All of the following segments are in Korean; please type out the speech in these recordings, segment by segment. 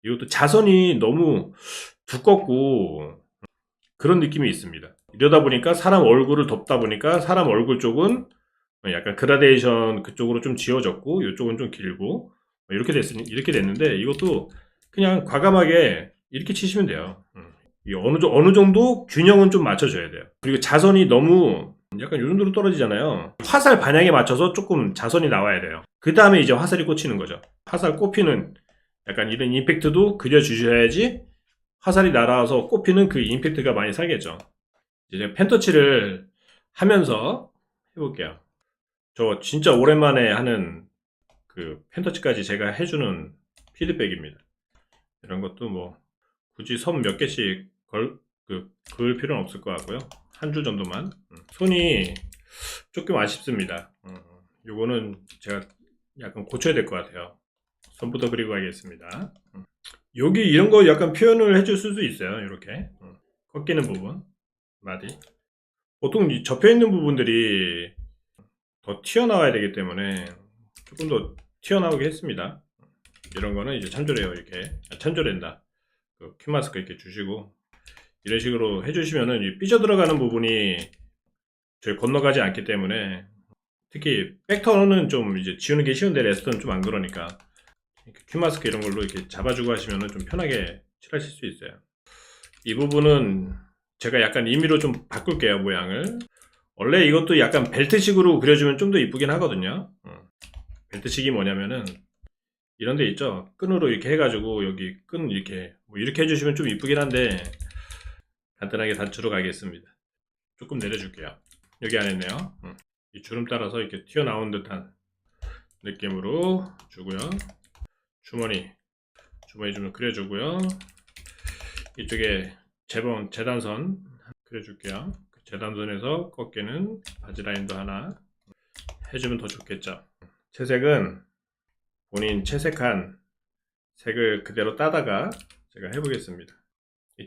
이것도 자선이 너무 두껍고 그런 느낌이 있습니다. 이러다 보니까 사람 얼굴을 덮다 보니까 사람 얼굴 쪽은 약간 그라데이션 그쪽으로 좀 지워졌고 이쪽은 좀 길고 이렇게 됐는데 이것도 그냥 과감하게 이렇게 치시면 돼요. 어느 정도 균형은 좀 맞춰줘야 돼요. 그리고 자선이 너무 약간 이 정도로 떨어지잖아요. 화살 방향에 맞춰서 조금 자선이 나와야 돼요. 그 다음에 이제 화살이 꽂히는 거죠. 화살 꼽히는 약간 이런 임팩트도 그려주셔야지 화살이 날아와서 꼽히는 그 임팩트가 많이 살겠죠. 이제 펜터치를 하면서 해볼게요. 저 진짜 오랜만에 하는 그 펜터치까지 제가 해주는 피드백입니다. 이런 것도 뭐 굳이 선 몇 개씩 그을 필요는 없을 것 같고요. 한 줄 정도만. 손이 조금 아쉽습니다. 요거는 제가 약간 고쳐야 될 것 같아요. 손부터 그리고 가겠습니다. 여기 이런 거 약간 표현을 해줄 수도 있어요. 이렇게 꺾이는 부분 마디. 보통 접혀 있는 부분들이 더 튀어나와야 되기 때문에 조금 더 튀어나오게 했습니다. 이런 거는 이제 참조래요. 이렇게 참조된다. 그 큐마스크 이렇게 주시고 이런 식으로 해주시면은 이 삐져 들어가는 부분이 저희 건너가지 않기 때문에 특히 백터는 좀 이제 지우는 게 쉬운데 레스터는 좀 안 그러니까 큐마스크 이런 걸로 이렇게 잡아주고 하시면은 좀 편하게 칠하실 수 있어요. 이 부분은 제가 약간 임의로 좀 바꿀게요. 모양을. 원래 이것도 약간 벨트식으로 그려주면 좀 더 이쁘긴 하거든요. 벨트식이 뭐냐면은 이런 데 있죠. 끈으로 이렇게 해가지고 여기 끈 이렇게 뭐 이렇게 해주시면 좀 이쁘긴 한데 간단하게 단추로 가겠습니다. 조금 내려줄게요. 여기 안 했네요. 이 주름 따라서 이렇게 튀어나온 듯한 느낌으로 주고요. 주머니 좀 그려주고요. 이쪽에 재단선 그려줄게요. 재단선에서 꺾이는 바지 라인도 하나 해주면 더 좋겠죠. 채색은 본인 채색한 색을 그대로 따다가 제가 해보겠습니다.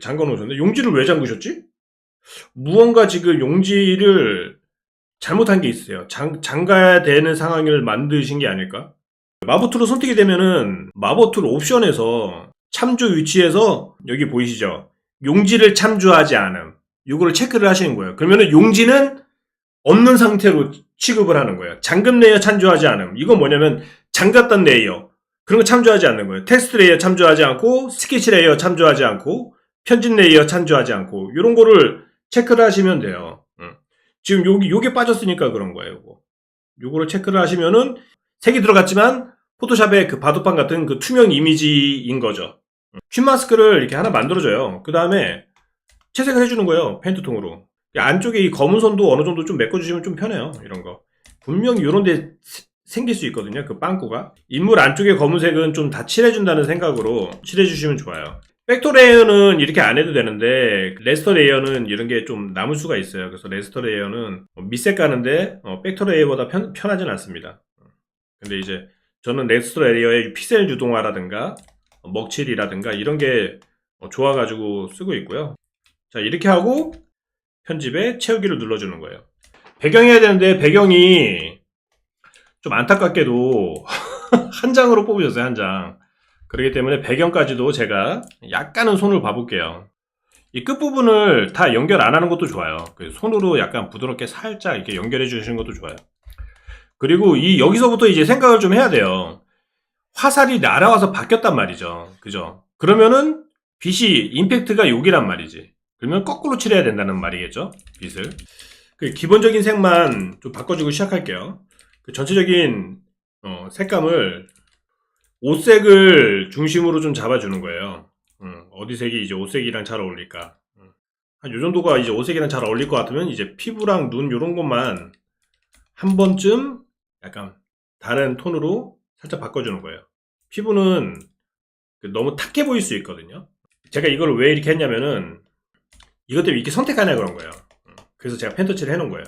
잠궈 놓으셨는데 용지를 왜 잠그셨지? 무언가 지금 용지를 잘못한 게 있어요. 잠가야 되는 상황을 만드신 게 아닐까? 마법 툴을 선택이 되면은 마법 툴 옵션에서 참조 위치에서 여기 보이시죠? 용지를 참조하지 않음. 이거를 체크를 하시는 거예요. 그러면은 용지는 없는 상태로 취급을 하는 거예요. 잠금 레이어 참조하지 않음. 이건 뭐냐면 잠갔던 레이어. 그런 거 참조하지 않는 거예요. 텍스트 레이어 참조하지 않고 스케치 레이어 참조하지 않고 편집 레이어 참조하지 않고 이런 거를 체크를 하시면 돼요. 지금 요게 빠졌으니까 그런 거예요. 요거를 체크를 하시면은 색이 들어갔지만 포토샵의 그 바둑판 같은 그 투명 이미지인 거죠. 퀸 마스크를 이렇게 하나 만들어줘요. 그 다음에 채색을 해주는 거예요. 페인트통으로. 안쪽에 이 검은 선도 어느 정도 좀 메꿔주시면 좀 편해요. 이런 거. 분명히 요런 데 생길 수 있거든요. 그 빵꾸가. 인물 안쪽에 검은색은 좀 다 칠해준다는 생각으로 칠해주시면 좋아요. 벡터 레이어는 이렇게 안 해도 되는데 레스터 레이어는 이런 게 좀 남을 수가 있어요. 그래서 레스터 레이어는 밑색 가는데 벡터 레이어보다 편하진 않습니다. 근데 이제 저는 레스터 레이어의 픽셀 유동화라든가 먹칠이라든가 이런 게 좋아가지고 쓰고 있고요. 자, 이렇게 하고 편집에 채우기를 눌러주는 거예요. 배경해야 되는데 배경이 좀 안타깝게도 한 장으로 뽑으셨어요. 한 장. 그렇기 때문에 배경까지도 제가 약간은 손을 봐볼게요. 이 끝부분을 다 연결 안 하는 것도 좋아요. 손으로 약간 부드럽게 살짝 이렇게 연결해 주시는 것도 좋아요. 그리고 여기서부터 이제 생각을 좀 해야 돼요. 화살이 날아와서 바뀌었단 말이죠. 그죠? 그러면은 빛이 임팩트가 여기란 말이지. 그러면 거꾸로 칠해야 된다는 말이겠죠? 빛을. 그 기본적인 색만 좀 바꿔주고 시작할게요. 그 전체적인 색감을 옷색을 중심으로 좀 잡아주는 거예요. 어디 색이 이제 옷색이랑 잘 어울릴까. 한 요 정도가 이제 옷색이랑 잘 어울릴 것 같으면 이제 피부랑 눈 요런 것만 한 번쯤 약간 다른 톤으로 살짝 바꿔주는 거예요. 피부는 너무 탁해 보일 수 있거든요. 제가 이걸 왜 이렇게 했냐면은 이것 때문에 이렇게 선택하냐 그런 거예요. 그래서 제가 펜터칠을 해놓은 거예요.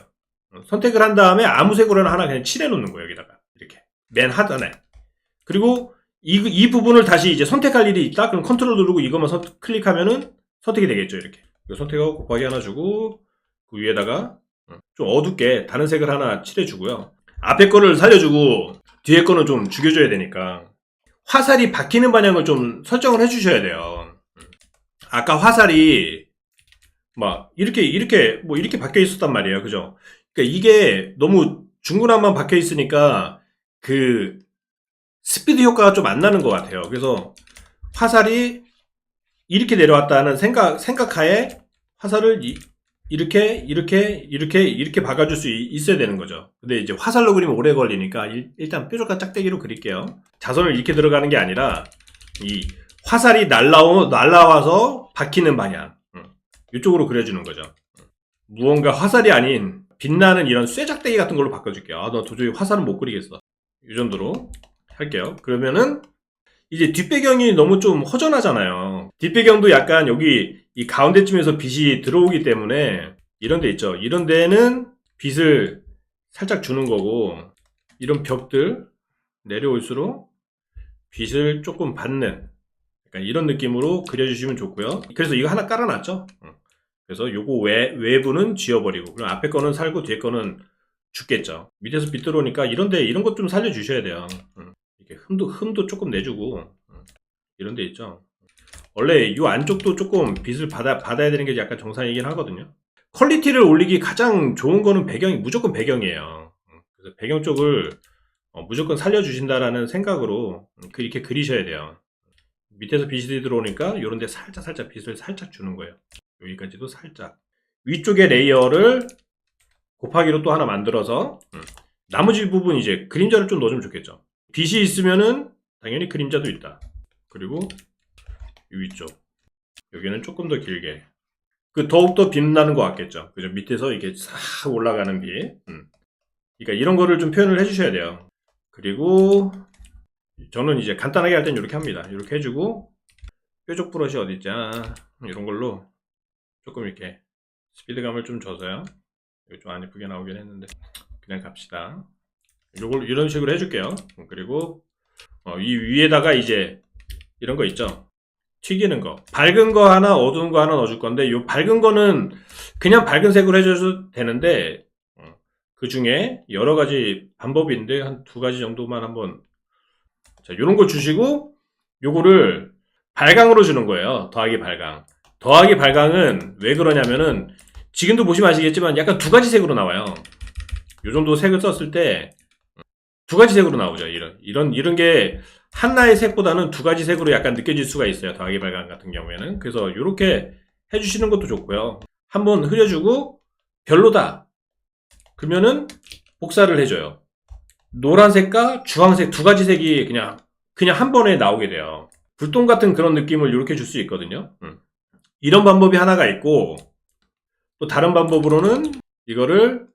선택을 한 다음에 아무 색으로나 하나 그냥 칠해놓는 거예요. 여기다가 이렇게 맨 하단에. 그리고 이 부분을 다시 이제 선택할 일이 있다? 그럼 컨트롤 누르고 이것만 클릭하면은 선택이 되겠죠. 이렇게 선택하고 곱하기 하나 주고 그 위에다가 좀 어둡게 다른 색을 하나 칠해주고요. 앞에 거를 살려주고 뒤에 거는 좀 죽여줘야 되니까 화살이 박히는 방향을 좀 설정을 해주셔야 돼요. 아까 화살이 막 이렇게 박혀 있었단 말이에요. 그죠? 그러니까 이게 너무 중구난방 박혀 있으니까 그 스피드 효과가 좀 안 나는 것 같아요. 그래서 화살이 이렇게 내려왔다는 생각하에 화살을 이렇게 박아줄 수 있어야 되는 거죠. 근데 이제 화살로 그리면 오래 걸리니까 일단 뾰족한 짝대기로 그릴게요. 자선을 이렇게 들어가는 게 아니라 이 화살이 날라와서 박히는 방향 이쪽으로 그려주는 거죠. 무언가 화살이 아닌 빛나는 이런 쇠짝대기 같은 걸로 바꿔줄게요. 나 도저히 화살은 못 그리겠어. 이 정도로 할게요. 그러면은 이제 뒷배경이 너무 좀 허전하잖아요. 뒷배경도 약간 여기 이 가운데쯤에서 빛이 들어오기 때문에 이런 데 있죠. 이런 데는 빛을 살짝 주는 거고, 이런 벽들 내려올수록 빛을 조금 받는 약간 이런 느낌으로 그려주시면 좋고요. 그래서 이거 하나 깔아놨죠. 그래서 요거 외부는 지워버리고, 그럼 앞에 거는 살고 뒤에 거는 죽겠죠. 밑에서 빛 들어오니까 이런 것 좀 살려주셔야 돼요. 이렇게 흠도 조금 내주고, 이런 데 있죠. 원래 이 안쪽도 조금 빛을 받아야 되는 게 약간 정상이긴 하거든요. 퀄리티를 올리기 가장 좋은 거는 무조건 배경이에요. 그래서 배경 쪽을 무조건 살려주신다라는 생각으로 이렇게 그리셔야 돼요. 밑에서 빛이 들어오니까 이런 데 살짝 빛을 살짝 주는 거예요. 여기까지도 살짝. 위쪽에 레이어를 곱하기로 또 하나 만들어서 나머지 부분 이제 그림자를 좀 넣어주면 좋겠죠. 빛이 있으면은 당연히 그림자도 있다. 그리고 위쪽 여기는 조금 더 길게 더욱더 빛나는 것 같겠죠. 그죠? 밑에서 이게 싹 올라가는 빛. 그러니까 이런 거를 좀 표현을 해주셔야 돼요. 그리고 저는 이제 간단하게 할 땐 이렇게 합니다. 이렇게 해주고 뾰족 브러쉬 어디 있자 이런 걸로 조금 이렇게 스피드감을 좀 줘서요. 이거 좀 안 예쁘게 나오긴 했는데 그냥 갑시다. 요걸 이런 식으로 해줄게요. 그리고 이 위에다가 이제 이런 거 있죠. 튀기는 거. 밝은 거 하나, 어두운 거 하나 넣어줄 건데, 요 밝은 거는 그냥 밝은 색으로 해줘도 되는데, 그 중에 여러 가지 방법이 있는데, 한 두 가지 정도만 한번, 자, 요런 거 주시고, 요거를 발광으로 주는 거예요. 더하기 발광. 더하기 발광은 왜 그러냐면은, 지금도 보시면 아시겠지만, 약간 두 가지 색으로 나와요. 요 정도 색을 썼을 때, 두 가지 색으로 나오죠. 이런 게, 하나의 색보다는 두 가지 색으로 약간 느껴질 수가 있어요. 더하기 발광 같은 경우에는. 그래서 이렇게 해주시는 것도 좋고요. 한번 흐려주고 별로다. 그러면은 복사를 해줘요. 노란색과 주황색 두 가지 색이 그냥 한 번에 나오게 돼요. 불똥 같은 그런 느낌을 이렇게 줄 수 있거든요. 이런 방법이 하나가 있고 또 다른 방법으로는 이거를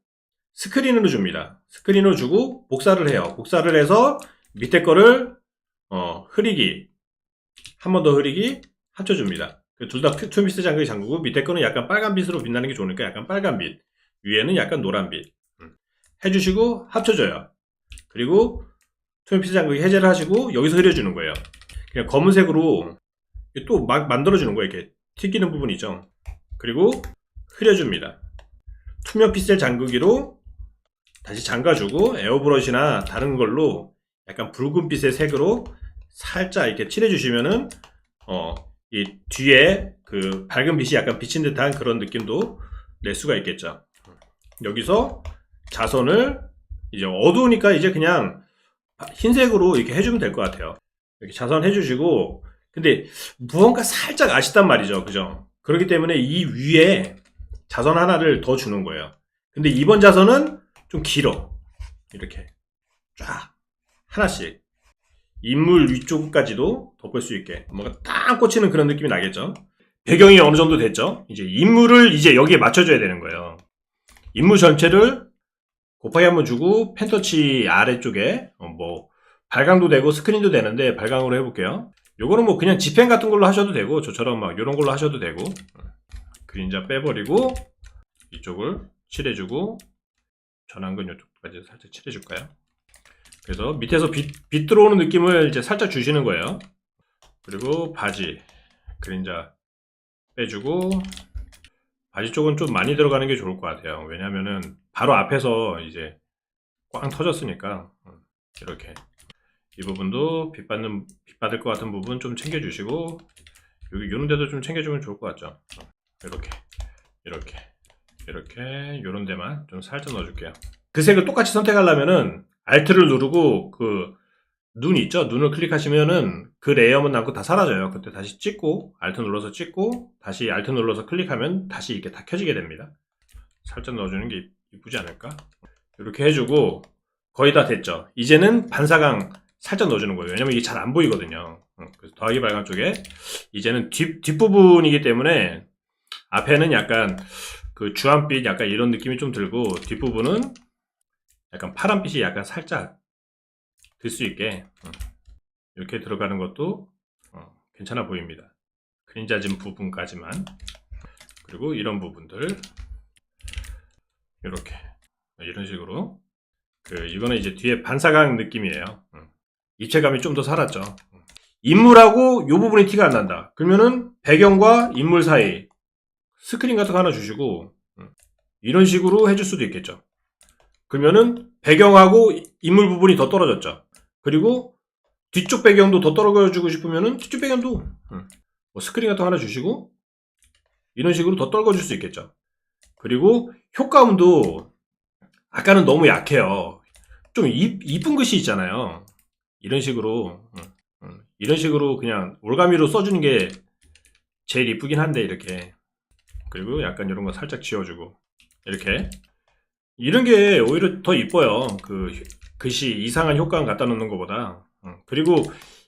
스크린으로 줍니다. 스크린으로 주고 복사를 해요. 복사를 해서 밑에 거를 흐리기 한 번 더 흐리기 합쳐줍니다. 둘 다 투미스 장극이 잠그고 밑에 거는 약간 빨간빛으로 빛나는 게 좋으니까 약간 빨간빛 위에는 약간 노란빛 해주시고 합쳐줘요. 그리고 투미스 장극이 해제를 하시고 여기서 흐려주는 거예요. 그냥 검은색으로 또 막 만들어주는 거예요. 이렇게 튀기는 부분이죠. 그리고 흐려줍니다. 투명 픽셀 잠그기로 다시 잠가주고 에어브러시나 다른 걸로 약간 붉은빛의 색으로 살짝 이렇게 칠해주시면은 이 뒤에 그 밝은 빛이 약간 비친 듯한 그런 느낌도 낼 수가 있겠죠. 여기서 자선을 이제 어두우니까 이제 그냥 흰색으로 이렇게 해주면 될 것 같아요. 이렇게 자선 해주시고 근데 무언가 살짝 아쉽단 말이죠. 그죠? 그렇기 때문에 이 위에 자선 하나를 더 주는 거예요. 근데 이번 자선은 좀 길어. 이렇게 쫙 하나씩 인물 위쪽까지도 덮을 수 있게 뭔가 딱 꽂히는 그런 느낌이 나겠죠. 배경이 어느 정도 됐죠. 이제 인물을 이제 여기에 맞춰줘야 되는 거예요. 인물 전체를 곱하기 한번 주고 펜터치 아래쪽에 뭐 발광도 되고 스크린도 되는데 발광으로 해볼게요. 요거는 뭐 그냥 지펜 같은 걸로 하셔도 되고 저처럼 막 요런 걸로 하셔도 되고 그림자 빼버리고 이쪽을 칠해주고 전환근 이쪽까지 살짝 칠해줄까요? 그래서 밑에서 빛 들어오는 느낌을 이제 살짝 주시는 거예요. 그리고 바지 그림자 빼주고 바지 쪽은 좀 많이 들어가는 게 좋을 것 같아요. 왜냐면은 바로 앞에서 이제 꽝 터졌으니까 이렇게 이 부분도 빛 받을 것 같은 부분 좀 챙겨주시고, 여기 요런 데도 좀 챙겨주면 좋을 것 같죠. 이렇게 요런 데만 좀 살짝 넣어줄게요. 그 색을 똑같이 선택하려면은 Alt를 누르고 그 눈 있죠? 눈을 클릭하시면은 그 레이어만 남고 다 사라져요. 그때 다시 찍고 Alt 눌러서 찍고 다시 Alt 눌러서 클릭하면 다시 이렇게 다 켜지게 됩니다. 살짝 넣어주는 게 이쁘지 않을까? 이렇게 해주고 거의 다 됐죠. 이제는 반사광 살짝 넣어주는 거예요. 왜냐면 이게 잘 안 보이거든요. 그래서 더하기 발광 쪽에 이제는 뒷부분이기 때문에 앞에는 약간 그 주황빛 약간 이런 느낌이 좀 들고 뒷부분은 약간 파란빛이 약간 살짝 들 수 있게 이렇게 들어가는 것도 괜찮아 보입니다. 그림자진 부분까지만. 그리고 이런 부분들 이렇게 이런 식으로 이거는 이제 뒤에 반사광 느낌이에요. 입체감이 좀 더 살았죠. 인물하고 이 부분이 티가 안 난다. 그러면은 배경과 인물 사이 스크린 같은 거 하나 주시고 이런 식으로 해줄 수도 있겠죠. 그러면은 배경하고 인물 부분이 더 떨어졌죠. 그리고 뒤쪽 배경도 더 떨어져주고 싶으면은 뒤쪽 배경도 뭐 스크린 같은 거 하나 주시고 이런 식으로 더 떨궈줄 수 있겠죠. 그리고 효과음도 아까는 너무 약해요. 좀 이쁜 글씨 있잖아요. 이런 식으로 그냥 올가미로 써주는 게 제일 이쁘긴 한데 이렇게. 그리고 약간 이런 거 살짝 지워주고 이렇게. 이런 게 오히려 더 이뻐요. 그 글씨 이상한 효과음 갖다 놓는 것보다. 그리고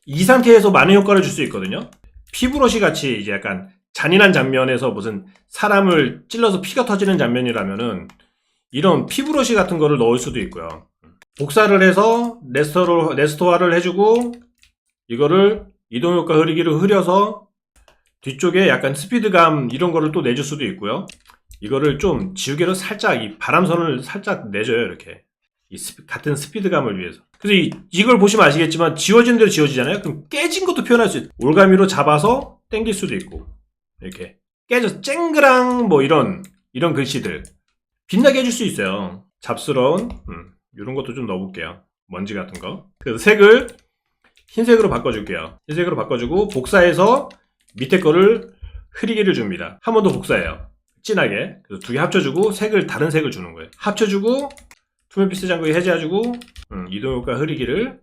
이 상태에서 많은 효과를 줄 수 있거든요. 피브러시 같이 이제 약간 잔인한 장면에서 무슨 사람을 찔러서 피가 터지는 장면이라면은 이런 피브러시 같은 거를 넣을 수도 있고요. 복사를 해서 레스토어를 해주고 이거를 이동효과 흐리기를 흐려서 뒤쪽에 약간 스피드감 이런 거를 또 내줄 수도 있고요. 이거를 좀 지우개로 살짝 이 바람선을 살짝 내줘요. 이렇게 같은 스피드감을 위해서. 그래서 이걸 보시면 아시겠지만 지워지는 대로 지워지잖아요. 그럼 깨진 것도 표현할 수 있어요. 올가미로 잡아서 당길 수도 있고 이렇게 깨져 쨍그랑 뭐 이런 글씨들 빛나게 해줄 수 있어요. 잡스러운 이런 것도 좀 넣어볼게요. 먼지 같은 거. 그래서 색을 흰색으로 바꿔줄게요. 흰색으로 바꿔주고 복사해서 밑에 거를 흐리기를 줍니다. 한 번 더 복사해요. 진하게. 그래서 두 개 합쳐주고 다른 색을 주는 거예요. 합쳐주고 투명피스 장벽에 해제해주고 이동효과 흐리기를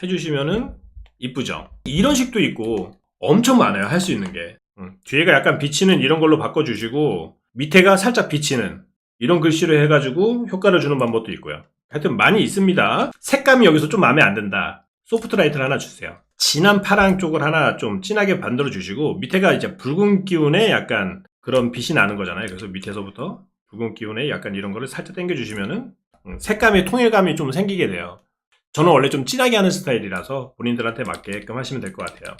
해주시면은 이쁘죠. 이런 식도 있고 엄청 많아요. 할 수 있는 게. 뒤에가 약간 비치는 이런 걸로 바꿔주시고 밑에가 살짝 비치는 이런 글씨로 해가지고 효과를 주는 방법도 있고요. 하여튼 많이 있습니다. 색감이 여기서 좀 마음에 안 든다. 소프트 라이트를 하나 주세요. 진한 파랑 쪽을 하나 좀 진하게 만들어 주시고 밑에가 이제 붉은 기운에 약간 그런 빛이 나는 거잖아요. 그래서 밑에서부터 붉은 기운에 약간 이런 거를 살짝 당겨 주시면은 색감의 통일감이 좀 생기게 돼요. 저는 원래 좀 진하게 하는 스타일이라서 본인들한테 맞게끔 하시면 될 것 같아요.